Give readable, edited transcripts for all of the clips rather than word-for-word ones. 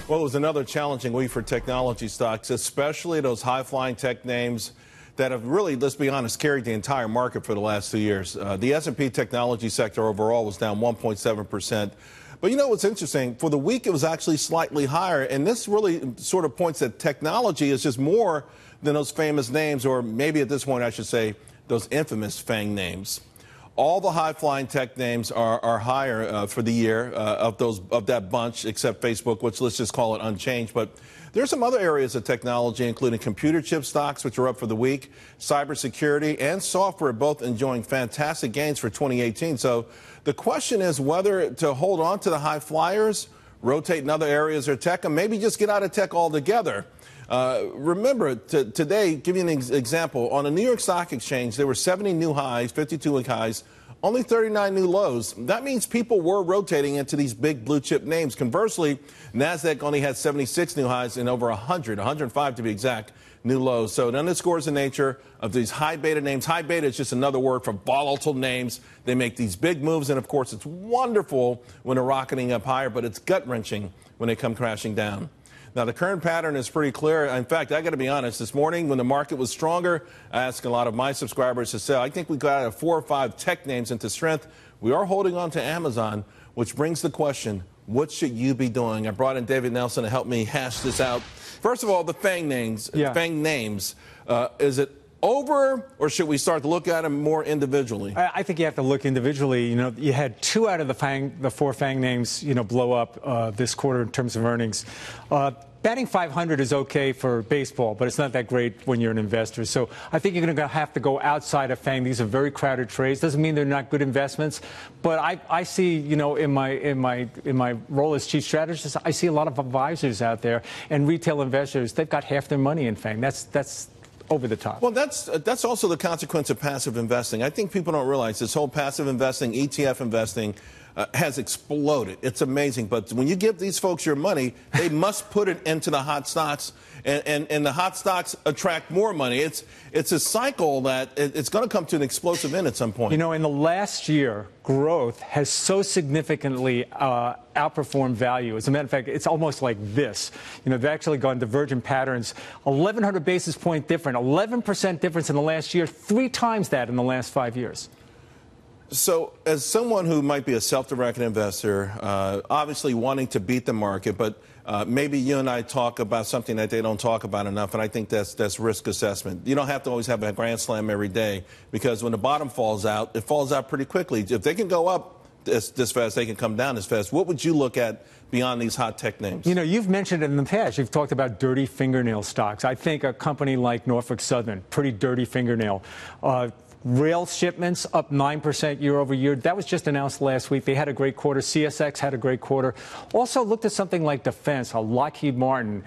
Well, it was another challenging week for technology stocks, especially those high-flying tech names that have really, let's be honest, carried the entire market for the last 2 years. The S&P technology sector overall was down 1.7%. But you know what's interesting? For the week, it was actually slightly higher. And this really sort of points that technology is just more than those famous names, or maybe at this point, I should say, those infamous FANG names. All the high-flying tech names are higher for the year of that bunch, except Facebook, which let's just call it unchanged. But there's some other areas of technology, including computer chip stocks, which are up for the week, cybersecurity and software, both enjoying fantastic gains for 2018. So the question is whether to hold on to the high flyers, rotate in other areas of tech, and maybe just get out of tech altogether. Remember, today, give you an example. On the New York Stock Exchange, there were 70 new highs, 52-week highs, only 39 new lows. That means people were rotating into these big blue chip names. Conversely, NASDAQ only had 76 new highs and over 105 to be exact, new lows. So it underscores the nature of these high beta names. High beta is just another word for volatile names. They make these big moves, and of course, it's wonderful when they're rocketing up higher, but it's gut-wrenching when they come crashing down. Now, the current pattern is pretty clear. In fact, I got to be honest, this morning when the market was stronger, I asked a lot of my subscribers to sell. I think we got 4 or 5 tech names into strength. We are holding on to Amazon, which brings the question, what should you be doing? I brought in David Nelson to help me hash this out. First of all, the FANG names. FANG names. Is it over, or should we start to look at them more individually? I think you have to look individually. You know, you had 2 out of the 4 FANG names, blow up this quarter in terms of earnings. Batting 500 is okay for baseball, but it's not that great when you're an investor. So I think you're going to have to go outside of FANG. These are very crowded trades. Doesn't mean they're not good investments, but I see, in my role as chief strategist, I see a lot of advisors out there and retail investors. They've got half their money in FANG. That's over the top. Well, that's also the consequence of passive investing. I think people don't realize this whole passive investing, ETF investing, has exploded. It's amazing. But when you give these folks your money, they must put it into the hot stocks, and the hot stocks attract more money. It's a cycle that it's going to come to an explosive end at some point. In the last year, growth has so significantly outperformed value. As a matter of fact, it's almost like this. They've actually gone divergent patterns. 1,100 basis point difference, 11% difference in the last year, 3 times that in the last 5 years. So as someone who might be a self-directed investor, obviously wanting to beat the market, but maybe you and I talk about something that they don't talk about enough, and I think that's risk assessment. You don't have to always have a grand slam every day, because when the bottom falls out, it falls out pretty quickly. If they can go up this fast, they can come down this fast. What would you look at beyond these hot tech names? You've mentioned it in the past. You've talked about dirty fingernail stocks. I think a company like Norfolk Southern, pretty dirty fingernail. Rail shipments up 9% year over year. That was just announced last week. They had a great quarter. CSX had a great quarter. Also looked at something like defense, Lockheed Martin.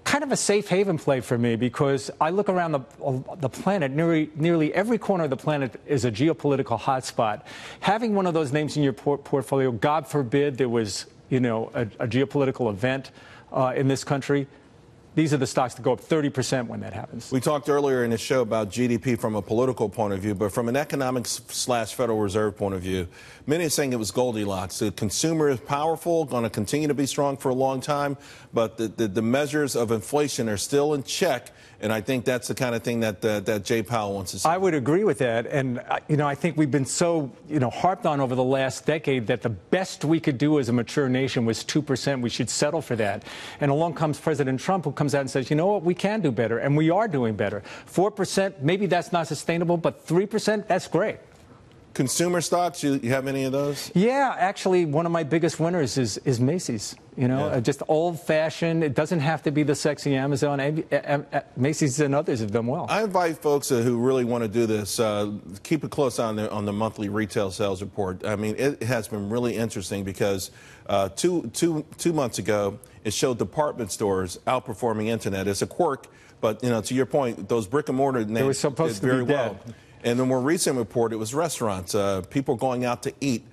Kind of a safe haven play for me, because I look around the planet. Nearly every corner of the planet is a geopolitical hotspot. Having one of those names in your portfolio, God forbid there was a geopolitical event in this country, these are the stocks that go up 30% when that happens. We talked earlier in the show about GDP from a political point of view, but from an economics / Federal Reserve point of view, many are saying it was Goldilocks. The consumer is powerful, going to continue to be strong for a long time, but the measures of inflation are still in check. And I think that's the kind of thing that Jay Powell wants to see. I would agree with that. And, I think we've been so, harped on over the last decade that the best we could do as a mature nation was 2%. We should settle for that. And along comes President Trump, who comes out and says, you know what, we can do better. And we are doing better. 4%, maybe that's not sustainable, but 3%, that's great. Consumer stocks, you have any of those? Yeah, actually, one of my biggest winners is Macy's. Just old-fashioned. It doesn't have to be the sexy Amazon. Macy's and others have done well. I invite folks who really want to do this, keep a close eye on the monthly retail sales report. I mean, it has been really interesting, because two months ago, it showed department stores outperforming internet. It's a quirk, but, to your point, those brick-and-mortar names did very well. And the more recent report, it was restaurants, people going out to eat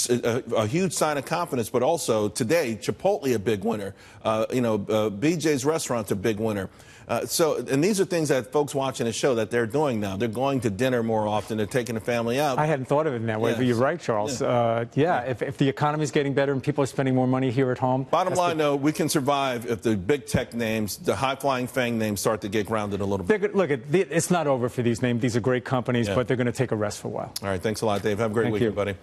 a huge sign of confidence, but also today, Chipotle a big winner. BJ's Restaurant's a big winner. And these are things that folks watching the show that they're doing now. They're going to dinner more often. They're taking the family out. I hadn't thought of it in that way, but you're right, Charles. If the economy is getting better and people are spending more money here at home. Bottom line, though, we can survive if the big tech names, the high-flying FANG names, start to get grounded a little bit. Look, it's not over for these names. These are great companies, but they're going to take a rest for a while. All right, thanks a lot, Dave. Have a great weekend, buddy.